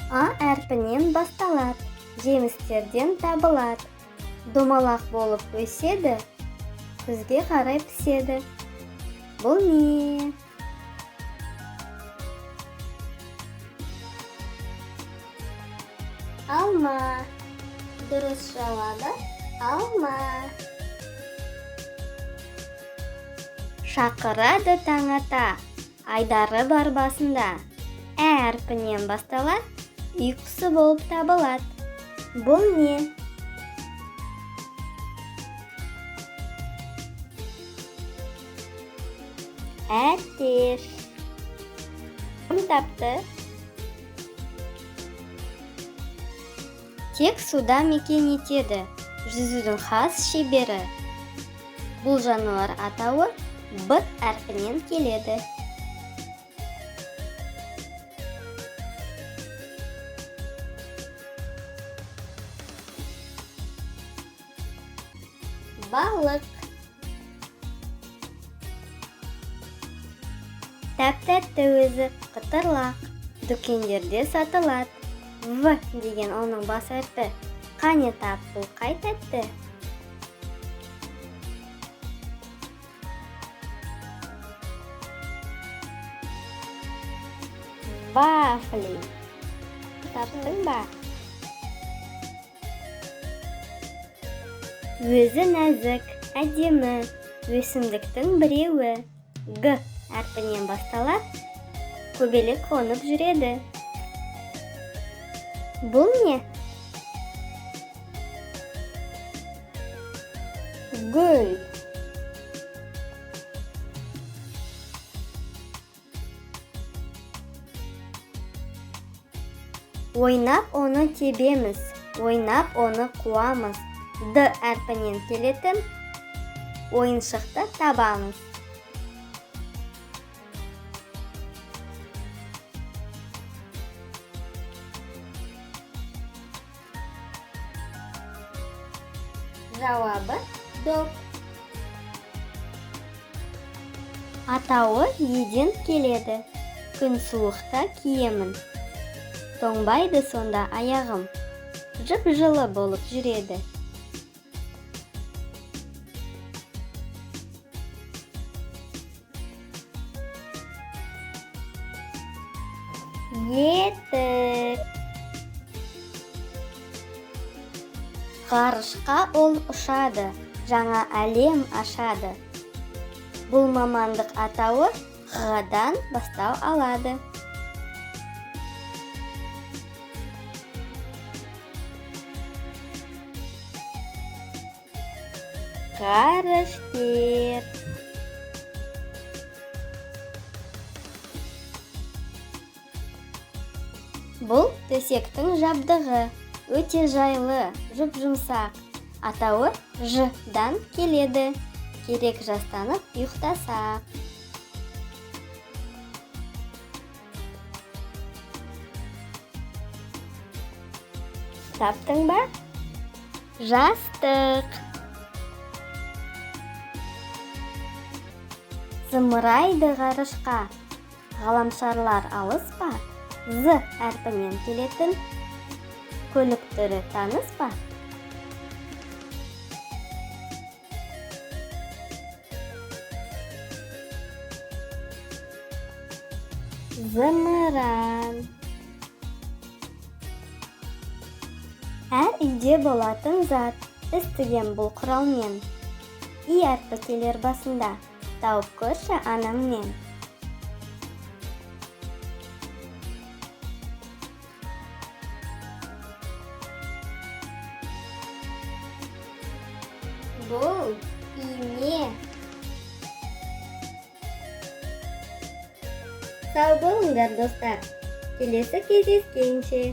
А әрпінен басталады, жемістерден табылады. Домалақ болып өседі, күзге қарай піседі. Бұл не? Алма. Дұрыс жауабы алма. Шақырады таң ата, айдары бар басында. Ә әрпінен басталады, ұйқысы болып табылады. Бұл не? Әтеш. Кім тапты? Тек суда мекен етеді, жүзудің хас шебері. Бұл жануар атауы Б әрпінен келеді. Балық. Тәп-тәтті өзі, қытырлақ, дүкендерде сатылады. В деген оның бас әрпі. Қане тап, бұл қай тәтті? Вафли. Таптың ба? Өзі нәзік, әдемі, өсімдіктің біреуі. Г әрпінен басталады, көбелек қонып жүреді. Бұл не? Гүл. Ойнап оны тебеміз, ойнап оны қуамыз. Д әрпінен келетін ойыншықты табамыз. Жауабы доп. Атауы еден келеді. Күн суықта киемін. Тоңбайды сонда аяғым. Жып-жылы болып жүреді. Етік. Ғарышқа ол ұшады, жаңа әлем ашады. Бұл мамандық атауы Ға-дан бастау алады. Ғарышкер. Бұл төсектің жабдығы, өте жайлы, жұп-жұмсақ. Атауы Ж-дан келеді. Керек жастанып ұйықтасақ. Таптың ба? Жастық. Зымырайды ғарышқа, ғаламшарлар алыс па? З әрпінен келетін көлік түрі таныс па? Зымыран. Әр үйде болатын зат, істеген бұл құралмен. И әрпі келер басында, тауып көрші анаммен. Бұл ине. Сау болыңдар достар. Келесі кездескенше.